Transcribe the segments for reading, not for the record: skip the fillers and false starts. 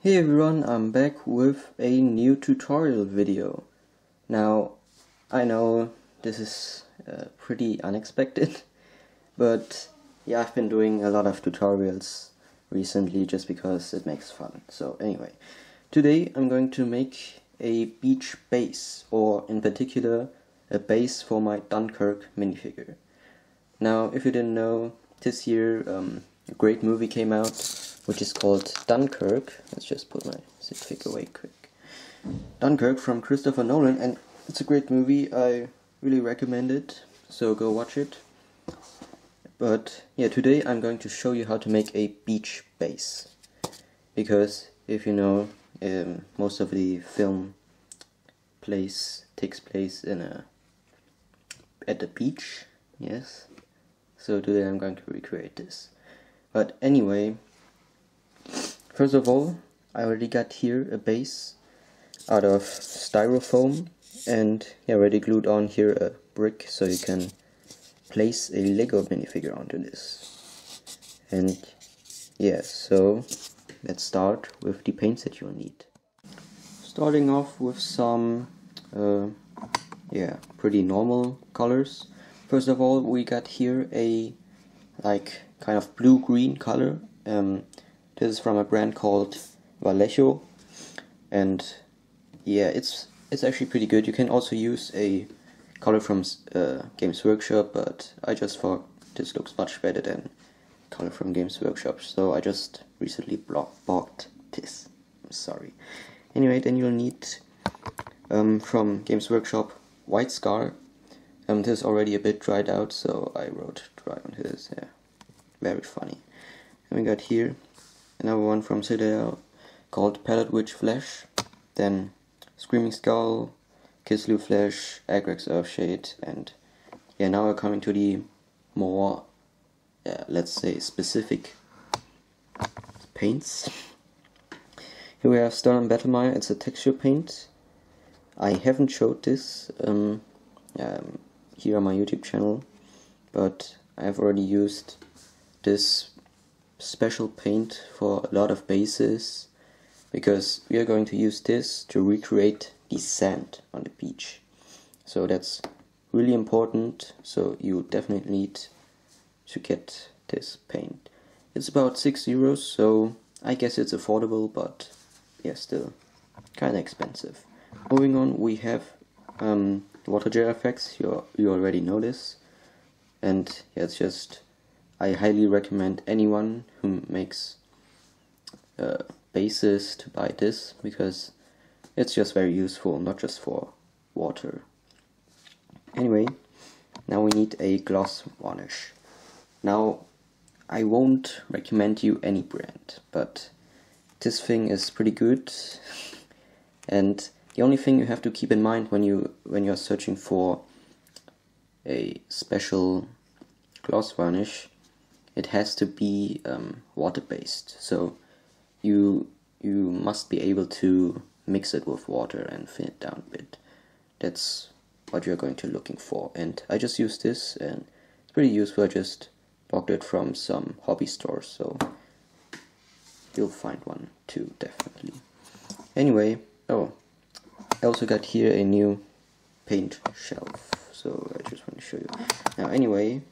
Hey everyone, I'm back with a new tutorial video. Now, I know this is pretty unexpected, but yeah, I've been doing a lot of tutorials recently just because it makes fun. So anyway, today I'm going to make a beach base, or in particular a base for my Dunkirk minifigure. Now, if you didn't know, this year a great movie came out which is called Dunkirk. Let's just put my stick figure away quick. Dunkirk from Christopher Nolan, and it's a great movie. I really recommend it, so go watch it. But yeah, today I'm going to show you how to make a beach base, because if you know, most of the film takes place at the beach. Yes, so today I'm going to recreate this. But anyway, first of all, I already got here a base out of styrofoam, and yeah, already glued on here a brick so you can place a Lego minifigure onto this. And yeah, so let's start with the paints that you'll need. Starting off with some pretty normal colors. First of all, we got here a kind of blue-green color. This is from a brand called Vallejo, and yeah, it's actually pretty good. You can also use a color from Games Workshop, but I just thought this looks much better than color from Games Workshop, so I just recently bought this. I'm sorry. Anyway, then you'll need from Games Workshop White Scar. This is already a bit dried out, so I wrote dry on this. Yeah, very funny. And we got here another one from Citadel called Palette Witch Flesh, then Screaming Skull, Kislew Flesh, Agrax Earthshade, and yeah, now we're coming to the more, let's say, specific paints. Here we have Stern Battlemire. It's a texture paint. I haven't showed this here on my YouTube channel, but I've already used this special paint for a lot of bases, because we are going to use this to recreate the sand on the beach. So that's really important, so you definitely need to get this paint. It's about €6, so I guess it's affordable, but yeah, still kinda expensive. Moving on, we have water jet effects. You already know this, and yeah, it's just, I highly recommend anyone who makes bases to buy this, because it's just very useful, not just for water. Anyway, now we need a gloss varnish. Now, I won't recommend you any brand, but this thing is pretty good, and the only thing you have to keep in mind when you're searching for a special gloss varnish, it has to be water-based. So you must be able to mix it with water and thin it down a bit. That's what you're going to looking for. And I just used this, and it's pretty useful. I just bought it from some hobby stores, so you'll find one too, definitely. Anyway, I also got here a new paint shelf, so I just want to show you. Now anyway,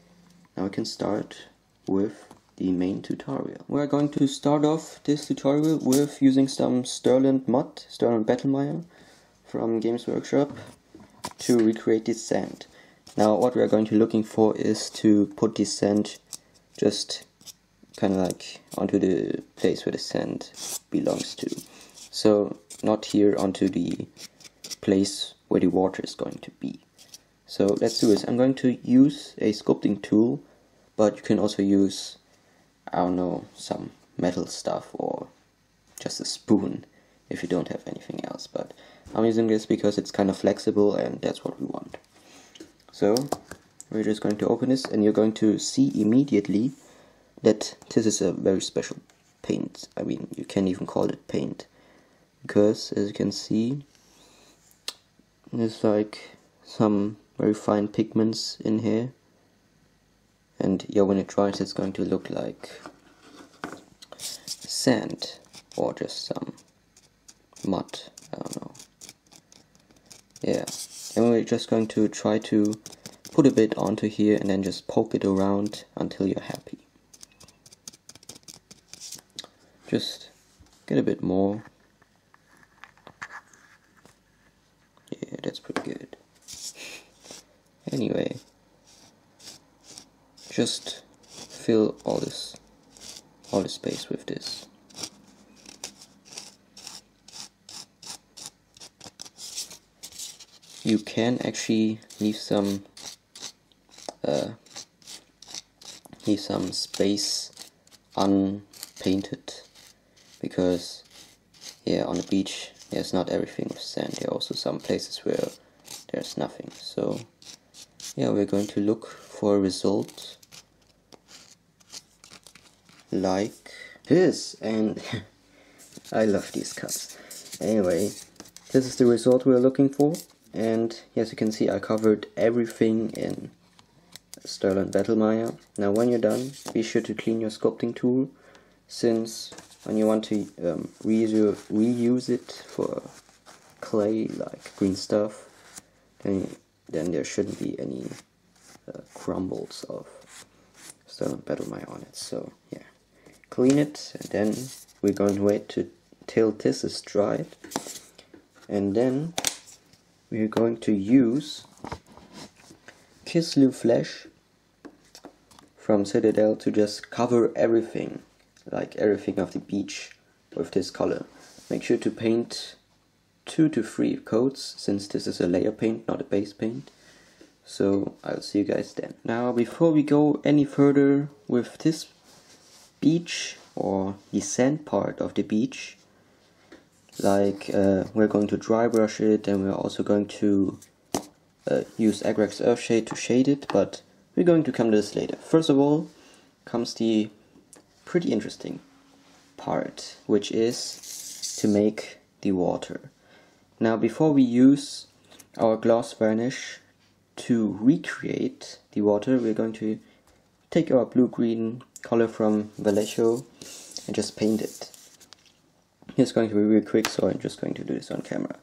now we can start with the main tutorial. We're going to start off this tutorial with using some Sterling Battlemire from Games Workshop to recreate this sand. Now what we're going to looking for is to put this sand just kind of like onto the place where the sand belongs to. So not here onto the place where the water is going to be. So let's do this. I'm going to use a sculpting tool, but you can also use, I don't know, some metal stuff or just a spoon if you don't have anything else. But I'm using this because it's kind of flexible, and that's what we want. So we're just going to open this, and you're going to see immediately that this is a very special paint. I mean, you can't even call it paint, because as you can see, there's like some very fine pigments in here. And yeah, when it dries, it's going to look like sand. or just some mud, I don't know. Yeah, and we're just going to try to put a bit onto here and then just poke it around until you're happy. Just get a bit more. Yeah, that's pretty good. Anyway, just fill all this space with this. You can actually leave some space unpainted, because yeah, on the beach there's not everything with sand. There are also some places where there's nothing. So yeah, we're going to look for a result like this, and I love these cuts. Anyway, this is the result we're looking for, and as you can see, I covered everything in Sterling Battle Maya. Now when you're done, be sure to clean your sculpting tool, since when you want to reuse it for clay, like green stuff, then there shouldn't be any crumbles of Sterling Battle Maya on it. So yeah, clean it, and then we're going to wait till this is dried, and then we're going to use Kislev Flash from Citadel to just cover everything, like everything of the beach, with this color. Make sure to paint 2 to 3 coats, since this is a layer paint, not a base paint. So I'll see you guys then. Now before we go any further with this beach, or the sand part of the beach, like we're going to dry brush it, and we're also going to use Agrax Earthshade to shade it, but we're going to come to this later. First of all comes the pretty interesting part, which is to make the water. Now before we use our gloss varnish to recreate the water, we're going to take our blue-green color from Vallejo and just paint it. It's going to be really quick, so I'm just going to do this on camera.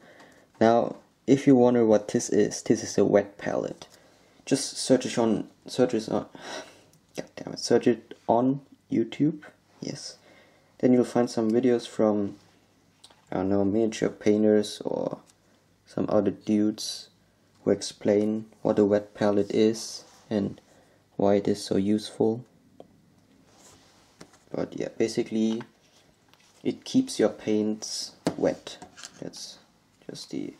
Now, if you wonder what this is a wet palette. Just search it on YouTube. Yes. Then you'll find some videos from, I don't know, miniature painters or some other dudes who explain what a wet palette is and why it is so useful. But yeah, basically it keeps your paints wet. That's just the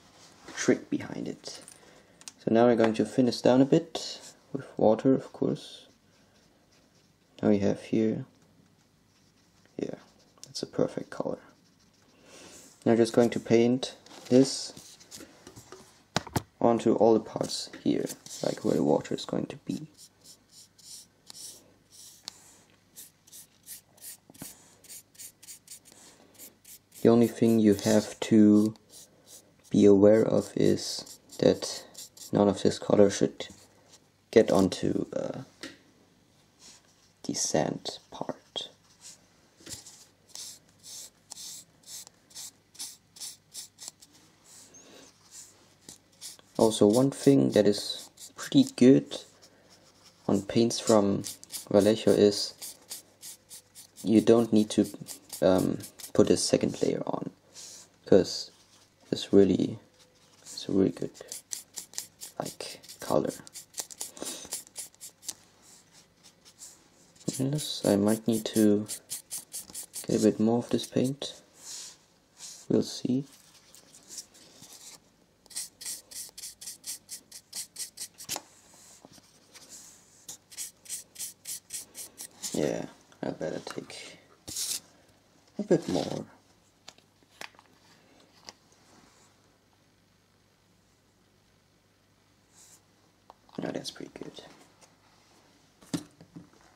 trick behind it. So now we're going to finish down a bit with water, of course. Now we have here, yeah, that's a perfect color. Now I'm just going to paint this onto all the parts here, like where the water is going to be. The only thing you have to be aware of is that none of this color should get onto the sand part. Also, one thing that is pretty good on paints from Vallejo is you don't need to put a second layer on, because it's a really good like color. Yes, I might need to get a bit more of this paint. We'll see. Yeah, I better take a bit more. Now that's pretty good.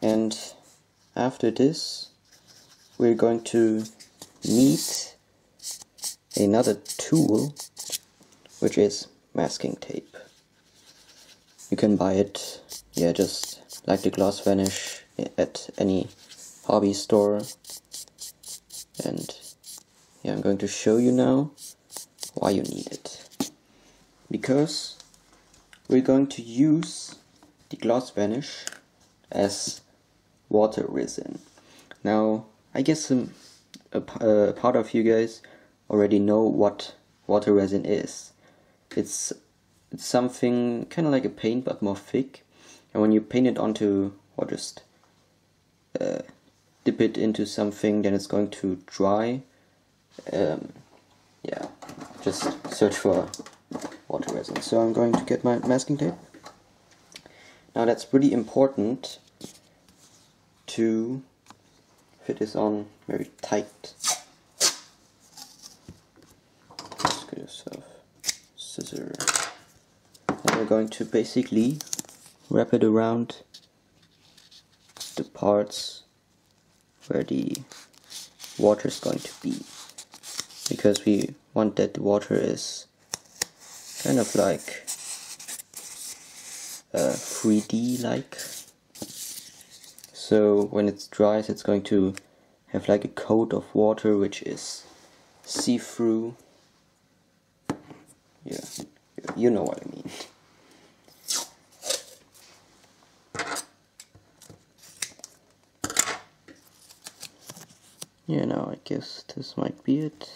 And after this, we're going to need another tool, which is masking tape. You can buy it, yeah, just like the gloss varnish at any hobby store, and yeah, I'm going to show you now why you need it. Because we're going to use the gloss varnish as water resin. Now, I guess a part of you guys already know what water resin is. It's something kind of like a paint but more thick, and when you paint it onto, or just dip it into something, then it's going to dry. Yeah, just search for water resin. So I'm going to get my masking tape. Now that's pretty important to fit this on very tight. Just get yourself a scissor. And we're going to basically wrap it around the parts where the water is going to be, because we want that the water is kind of like 3D like. So when it dries, it's going to have like a coat of water which is see-through. Yeah, you know what I mean. Yeah, now I guess this might be it.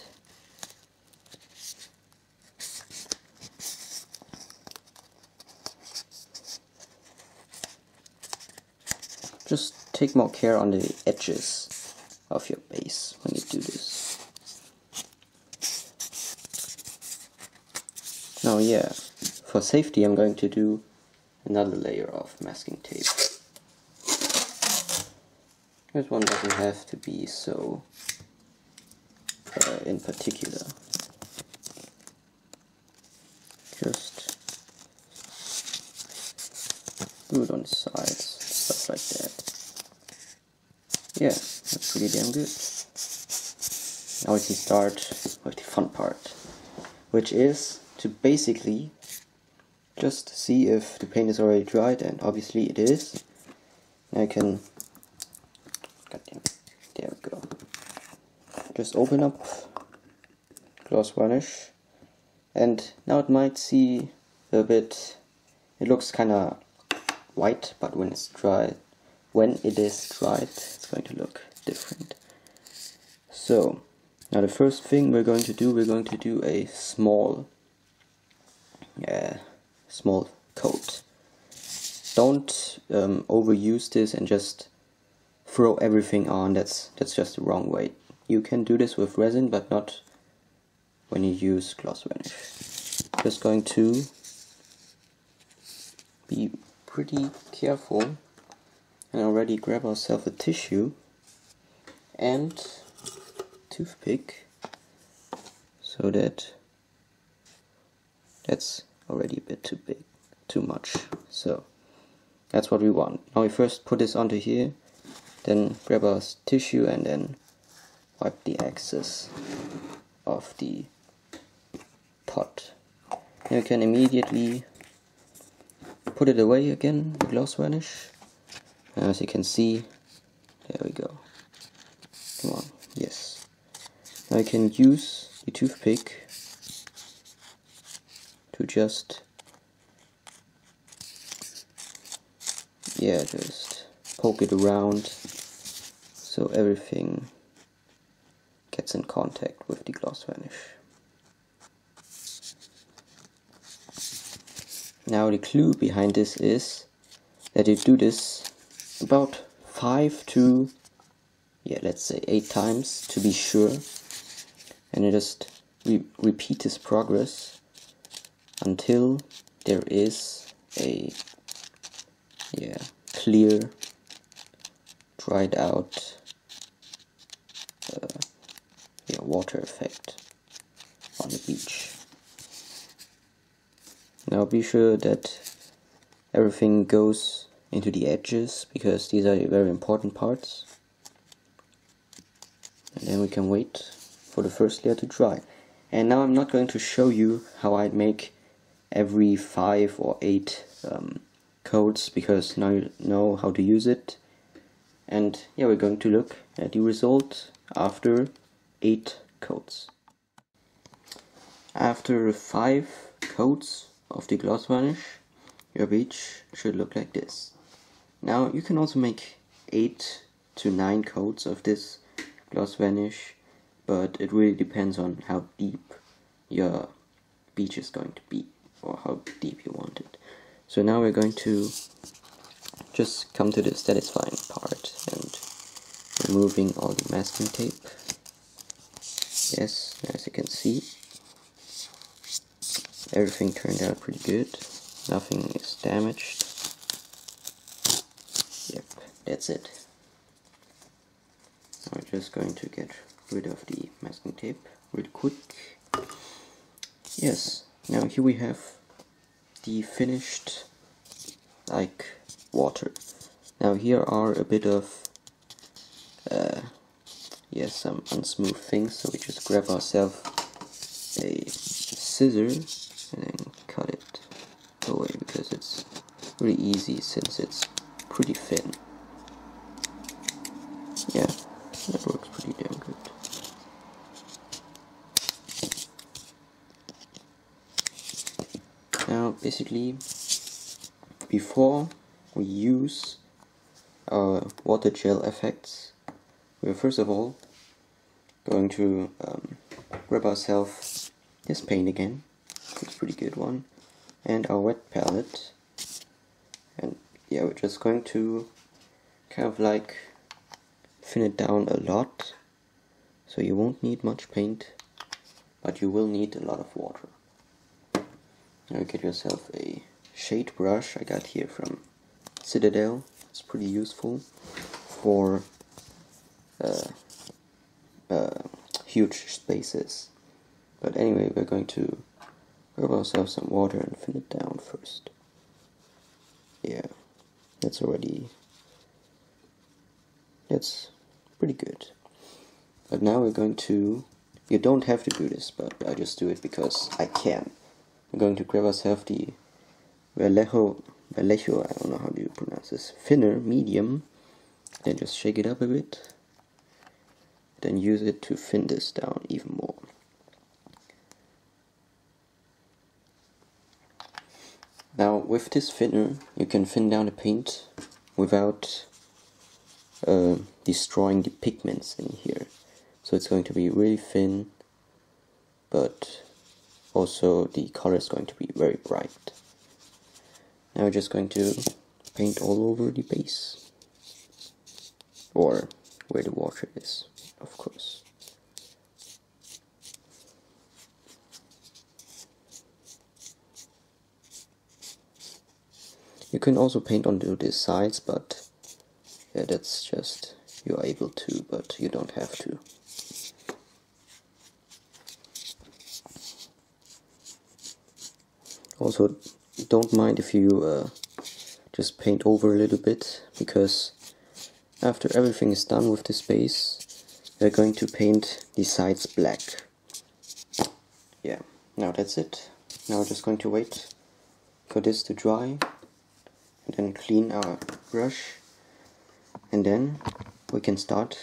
Just take more care on the edges of your base when you do this. Now yeah, for safety I'm going to do another layer of masking tape. This one doesn't have to be so in particular. Just do it on the sides, stuff like that. Yeah, that's pretty damn good. Now we can start with the fun part, which is to basically just see if the paint is already dried, and obviously it is. Now I can, there we go. Just open up gloss varnish, and now it might see a bit, it looks kinda white, but when it's dry, when it is dried, it's going to look different. So now the first thing we're going to do a small coat. Don't overuse this and just throw everything on. That's just the wrong way. You can do this with resin, but not when you use gloss varnish. Just going to be pretty careful and already grab ourselves a tissue and toothpick, so that's already a bit too big, too much. So that's what we want. Now we first put this onto here, then grab our tissue and then wipe the excess of the pot. Then we can immediately put it away again, the gloss varnish. And as you can see, there we go. Come on, yes. Now I can use the toothpick to just poke it around so everything gets in contact with the gloss varnish. Now the clue behind this is that you do this about 5 to, let's say 8 times to be sure, and you just repeat this progress until there is a clear, dried out water effect on the beach. Now be sure that everything goes into the edges, because these are the very important parts. And then we can wait for the first layer to dry. And now I'm not going to show you how I make every 5 or 8 coats, because now you know how to use it. And yeah, we're going to look at the result after 8 coats. After 5 coats of the gloss varnish, your beach should look like this. Now you can also make 8 to 9 coats of this gloss varnish, but it really depends on how deep your beach is going to be, or how deep you want it. So now we're going to just come to the satisfying part and removing all the masking tape. Yes, as you can see, everything turned out pretty good. Nothing is damaged. Yep, that's it. I'm just going to get rid of the masking tape real quick. Yes, now here we have the finished like water. Now here are a bit of some unsmooth things, so we just grab ourselves a scissors and then cut it away, because it's really easy since it's pretty thin. Yeah, that works pretty damn good. Now basically, before we use our water gel effects, we're first of all going to grab ourselves this paint again. It's a pretty good one, and our wet palette, and yeah, we're just going to kind of like thin it down a lot, so you won't need much paint, but you will need a lot of water. Now get yourself a shade brush I got here from Citadel. It's pretty useful for huge spaces. But anyway, we're going to grab ourselves some water and thin it down first. Yeah, that's pretty good. But now we're going to, you don't have to do this, but I just do it because I can. We're going to grab ourselves the Vallejo, I don't know how do you pronounce this, thinner medium, and just shake it up a bit. Then use it to thin this down even more. Now with this thinner, you can thin down the paint without destroying the pigments in here. So it's going to be really thin, but also the color is going to be very bright. Now we're just going to paint all over the base, or where the water is, of course. You can also paint onto the sides, but yeah, that's just, you're able to, but you don't have to. Also, don't mind if you just paint over a little bit, because after everything is done with this base, we're going to paint the sides black. Yeah, now that's it. Now we're just going to wait for this to dry, and then clean our brush, and then we can start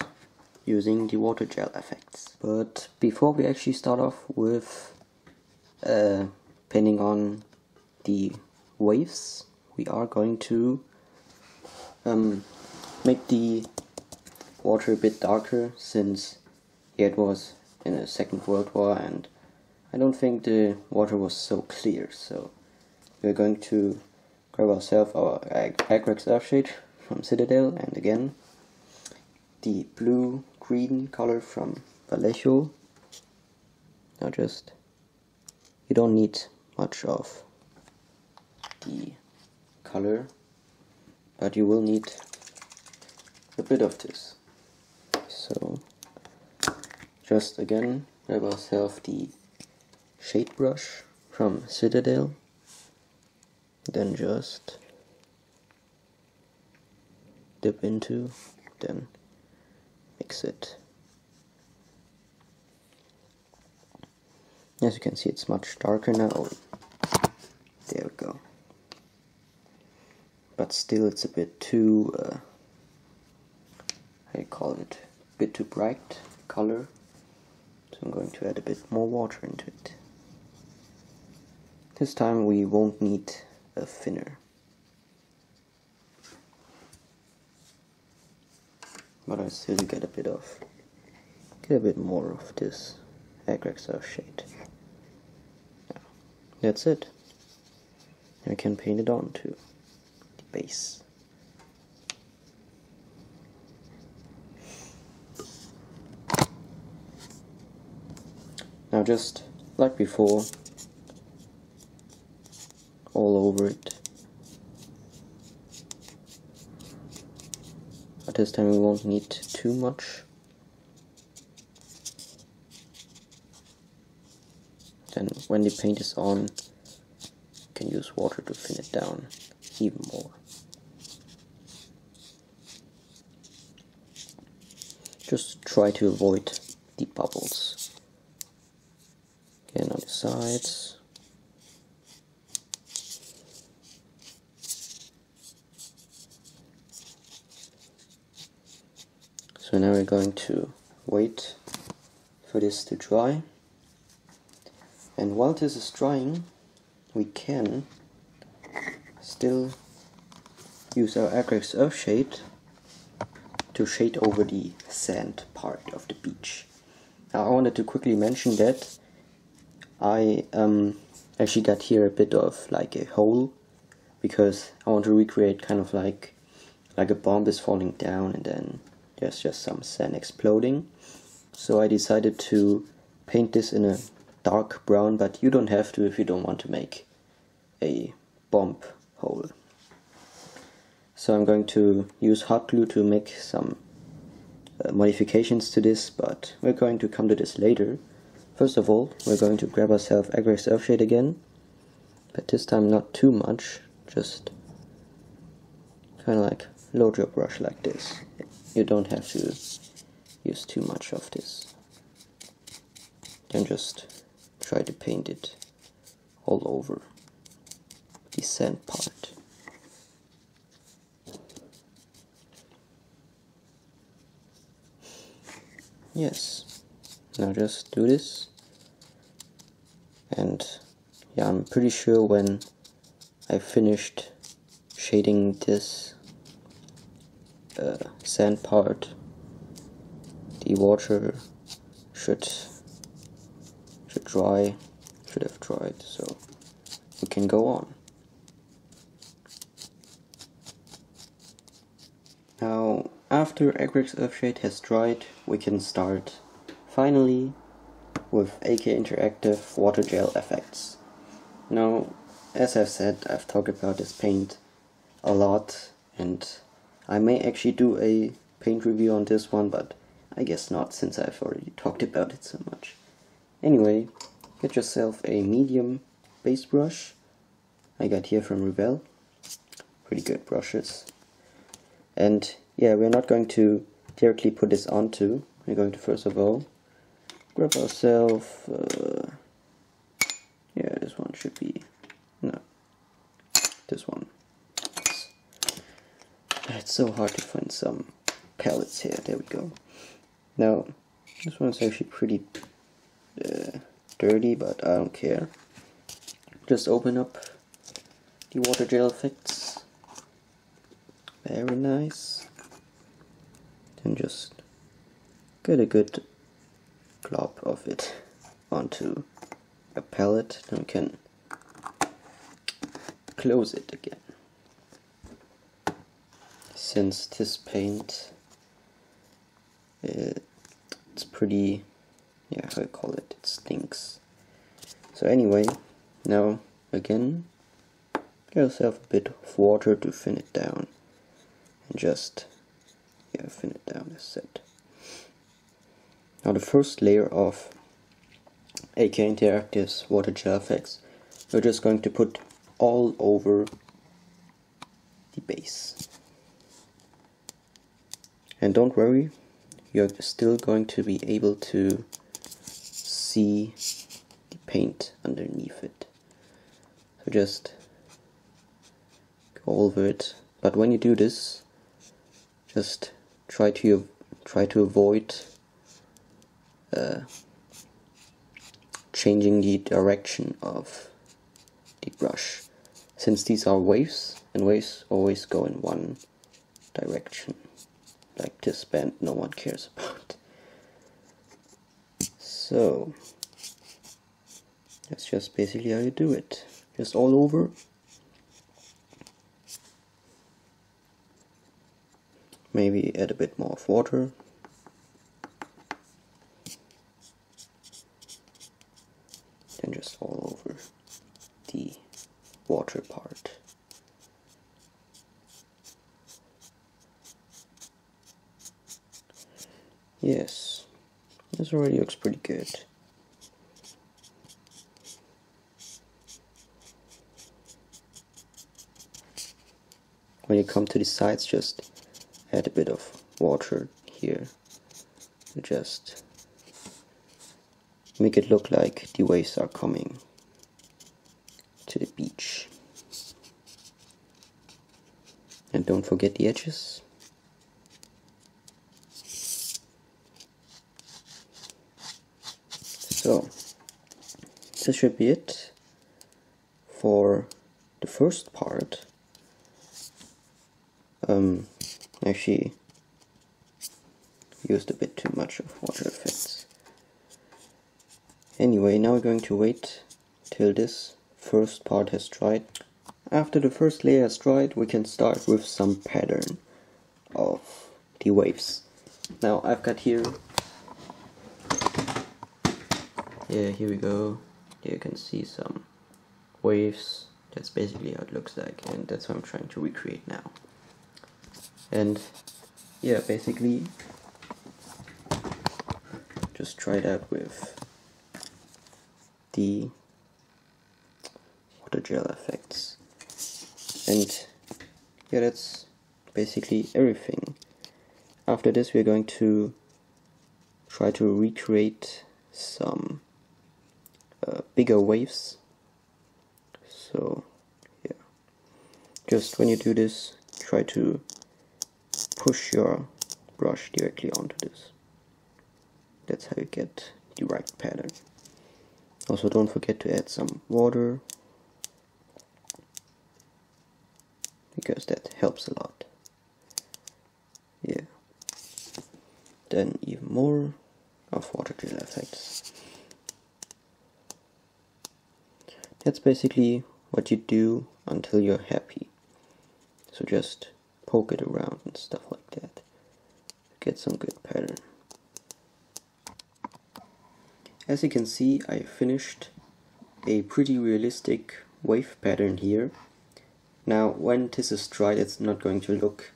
using the water gel effects. But before we actually start off with painting on the waves, we are going to make the water a bit darker, since it was in the Second World War and I don't think the water was so clear. So we're going to grab ourselves our acrylic shade from Citadel, and again the blue-green color from Vallejo. Now just, you don't need much of the color, but you will need a bit of this. So just again grab ourselves the shade brush from Citadel, then just dip into, then mix it. As you can see, it's much darker now. There we go. But still it's a bit too, how do you call it, a bit too bright color. So I'm going to add a bit more water into it. This time we won't need a thinner, but I still get a bit more of this agric shade. Now, that's it. I can paint it on to the base. Now, just like before, all over it. But this time we won't need too much. Then when the paint is on, you can use water to thin it down even more. Just try to avoid the bubbles. Again on the sides. So now we're going to wait for this to dry. And while this is drying, we can still use our acrylic earth shade to shade over the sand part of the beach. Now I wanted to quickly mention that I actually got here a bit of like a hole, because I want to recreate kind of like a bomb is falling down and then there's just some sand exploding. So I decided to paint this in a dark brown, but you don't have to if you don't want to make a bomb hole. So I'm going to use hot glue to make some modifications to this, but we're going to come to this later. First of all, we're going to grab ourselves acrylic earth shade again, but this time not too much, just kind of like load your brush like this. You don't have to use too much of this. Then just try to paint it all over the sand part. Yes, now just do this, and yeah, I'm pretty sure when I finished shading this sand part, the water should have dried, so we can go on. Now, after acrylic earth shade has dried, we can start finally with AK Interactive Water Gel Effects. Now, as I've said, I've talked about this paint a lot, and I may actually do a paint review on this one, but I guess not, since I've already talked about it so much. Anyway, get yourself a medium base brush. I got here from Revell. Pretty good brushes. And yeah, we're not going to directly put this onto. We're going to first of all grab ourselves, yeah, this one should be, no, this one. It's so hard to find some palettes here. There we go. Now, this one's actually pretty dirty, but I don't care. Just open up the water gel effects. Very nice. Then just get a good glob of it onto a palette. Then we can close it again. Since this paint, it's pretty, yeah, how do I call it? It stinks. So anyway, now again, get yourself a bit of water to thin it down, and just, yeah, thin it down as said. Now the first layer of AK Interactive's water gel effects, we're just going to put all over the base. And don't worry, you're still going to be able to see the paint underneath it. So just go over it. But when you do this, just try to avoid changing the direction of the brush, since these are waves, and waves always go in one direction, like this bend no one cares about. So that's just basically how you do it, just all over. Maybe add a bit more of water. Then just all over the water part. Yes, this already looks pretty good. When you come to the sides, just add a bit of water here to just make it look like the waves are coming to the beach. And don't forget the edges. So this should be it for the first part. Actually used a bit too much of water effects. Anyway, now we're going to wait till this first part has dried. After the first layer has dried, we can start with some pattern of the waves. Now I've got here, here we go. Here you can see some waves. That's basically how it looks like, and that's what I'm trying to recreate now. And yeah, basically just try it out with the water gel effects. And yeah, that's basically everything. After this, we're going to try to recreate some bigger waves. So yeah, just when you do this, try to push your brush directly onto this. That's how you get the right pattern. Also, don't forget to add some water, because that helps a lot. Yeah. Then even more of water gel effects. That's basically what you do until you're happy. So just poke it around and stuff like that to get some good pattern. As you can see, I finished a pretty realistic wave pattern here. Now when this is dried, it's not going to look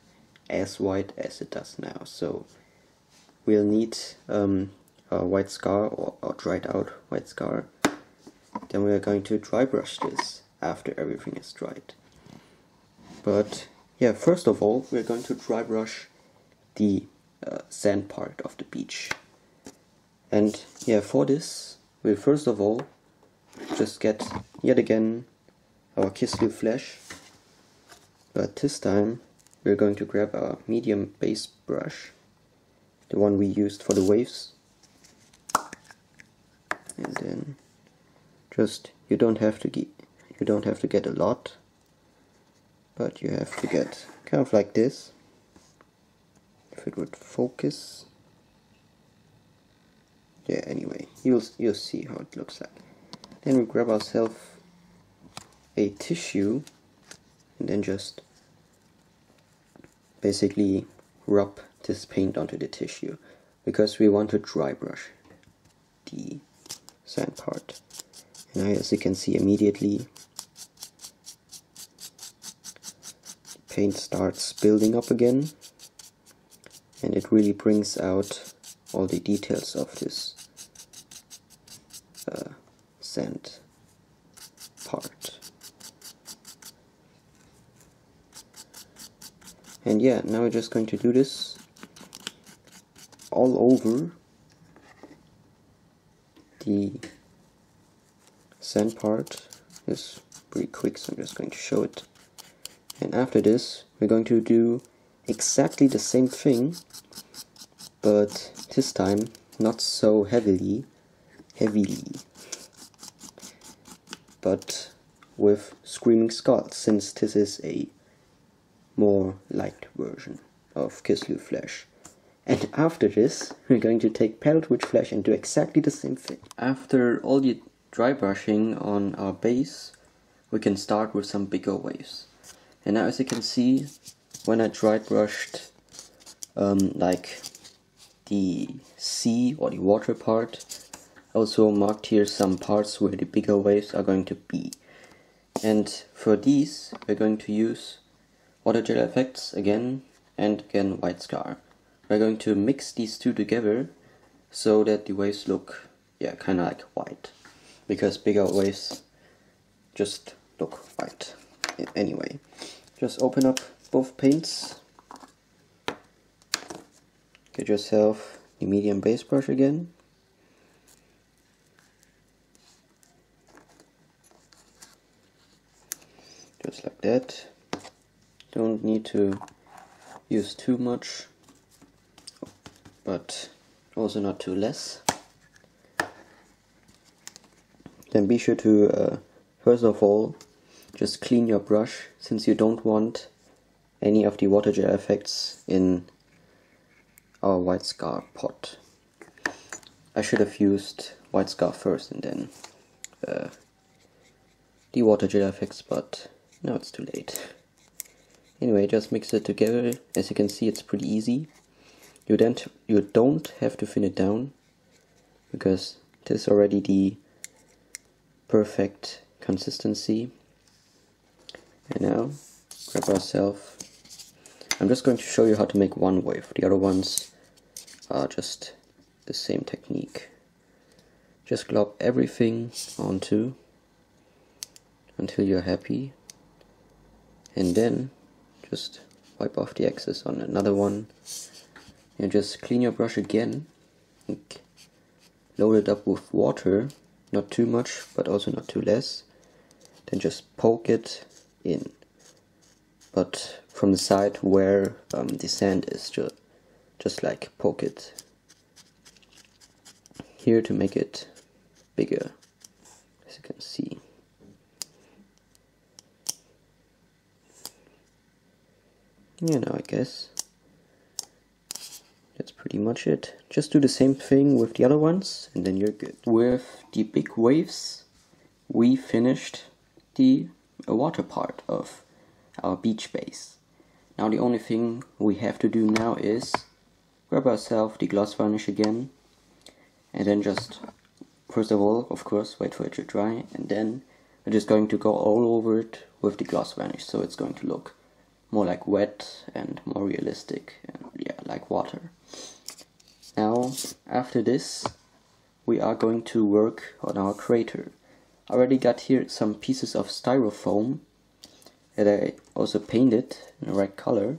as white as it does now, so we'll need a white scar or dried out white scar. Then we are going to dry brush this after everything is dried. But yeah, first of all, we're going to dry brush the sand part of the beach. And yeah, for this, we'll first of all just get yet again our Kistil flash. But this time we're going to grab our medium base brush, the one we used for the waves. And then just, you don't have to get a lot, but you have to get kind of like this. If it would focus. Yeah, anyway, you'll see how it looks like. Then we grab ourselves a tissue and then just basically rub this paint onto the tissue, because we want to dry brush the sand part. And as you can see, immediately the paint starts building up again, and it really brings out all the details of this sand part. And yeah, now we're just going to do this all over the sand part. It's pretty quick, so I'm just going to show it. And after this, we're going to do exactly the same thing, but this time not so heavily. but with screaming skulls, since this is a more light version of Kislew Flash. And after this, we're going to take Pallid Witch Flash and do exactly the same thing. After all the dry brushing on our base, we can start with some bigger waves. And now, as you can see, when I dry brushed like the sea or the water part, I also marked here some parts where the bigger waves are going to be. And for these, we're going to use water gel effects again and again white scar. We're going to mix these two together so that the waves look, yeah, kind of like white, because bigger waves just look white. Anyway, just open up both paints, get yourself the medium base brush again, just like that. Don't need to use too much, but also not too less. Then be sure to first of all just clean your brush, since you don't want any of the water gel effects in our white scar pot. I should have used white scar first and then the water gel effects, but now it's too late. Anyway, just mix it together. As you can see, it's pretty easy. You don't have to thin it down, because this is already the perfect consistency. And now, grab ourselves. I'm just going to show you how to make one wave. The other ones are just the same technique. Just glop everything onto until you're happy, and then just wipe off the excess on another one. And just clean your brush again, and load it up with water, not too much but also not too less. Then just poke it in, but from the side where the sand is, just like poke it here to make it bigger, as you can see. Yeah, now I guess that's pretty much it. Just do the same thing with the other ones and then you're good. With the big waves, we finished the water part of our beach base. Now the only thing we have to do now is grab ourselves the gloss varnish again, and then just, first of all, of course, wait for it to dry, and then we're just going to go all over it with the gloss varnish, so it's going to look more like wet and more realistic, and yeah, like water. Now, after this, we are going to work on our crater. I already got here some pieces of styrofoam that I also painted in the right color,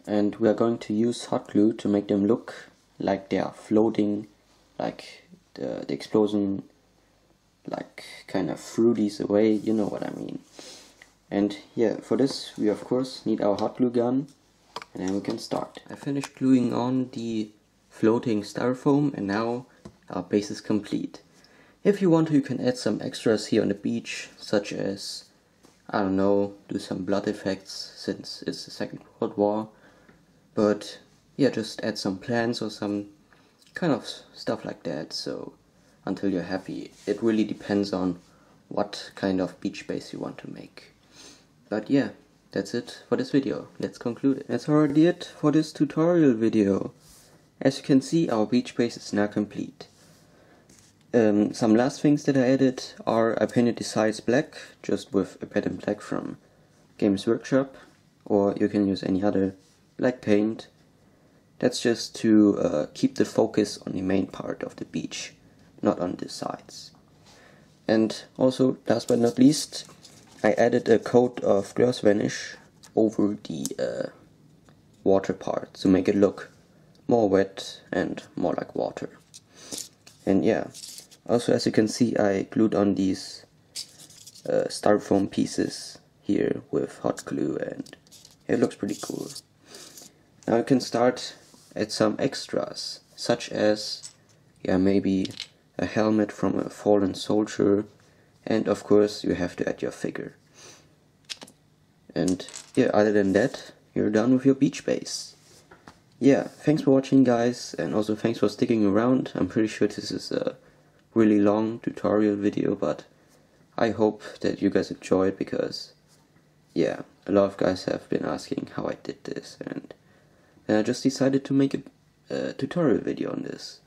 and we are going to use hot glue to make them look like they are floating, like the explosion like kind of threw these away, you know what I mean. And yeah, for this we of course need our hot glue gun, and then we can start. I finished gluing on the floating styrofoam, and now our base is complete. If you want to, you can add some extras here on the beach, such as, I don't know, do some blood effects since it's the Second World War. But yeah, just add some plants or some kind of stuff like that, so until you're happy. It really depends on what kind of beach base you want to make. But yeah, that's it for this video. Let's conclude it. That's already it for this tutorial video. As you can see, our beach base is now complete. Some last things that I added are I painted the sides black, just with a pattern black from Games Workshop, or you can use any other black paint. That's just to keep the focus on the main part of the beach, not on the sides. And also, last but not least, I added a coat of gloss varnish over the water part to make it look more wet and more like water. And yeah, also as you can see, I glued on these styrofoam pieces here with hot glue, and it looks pretty cool. Now you can start at some extras, such as, yeah, maybe a helmet from a fallen soldier, and of course you have to add your figure. And yeah, other than that, you're done with your beach base. Yeah, thanks for watching guys, and also thanks for sticking around. I'm pretty sure this is a really long tutorial video, but I hope that you guys enjoyed, because yeah, a lot of guys have been asking how I did this, and I just decided to make a tutorial video on this.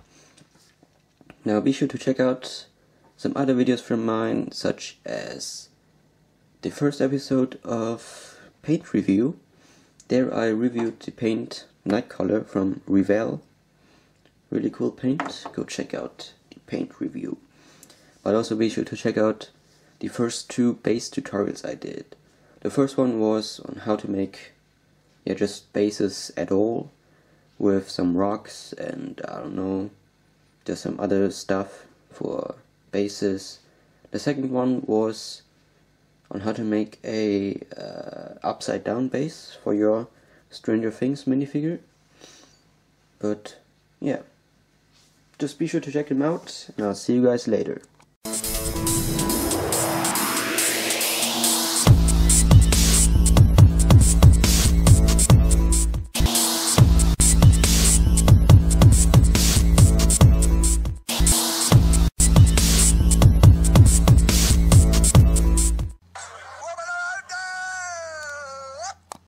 Now be sure to check out some other videos from mine, such as the first episode of paint review. There I reviewed the paint Night Color from Revell. Really cool paint, go check out the paint review. But also be sure to check out the first 2 base tutorials I did. The first one was on how to make just bases at all, with some rocks and I don't know, just some other stuff for bases. The second one was on how to make a upside down base for your Stranger Things minifigure. But yeah, just be sure to check them out, and I'll see you guys later.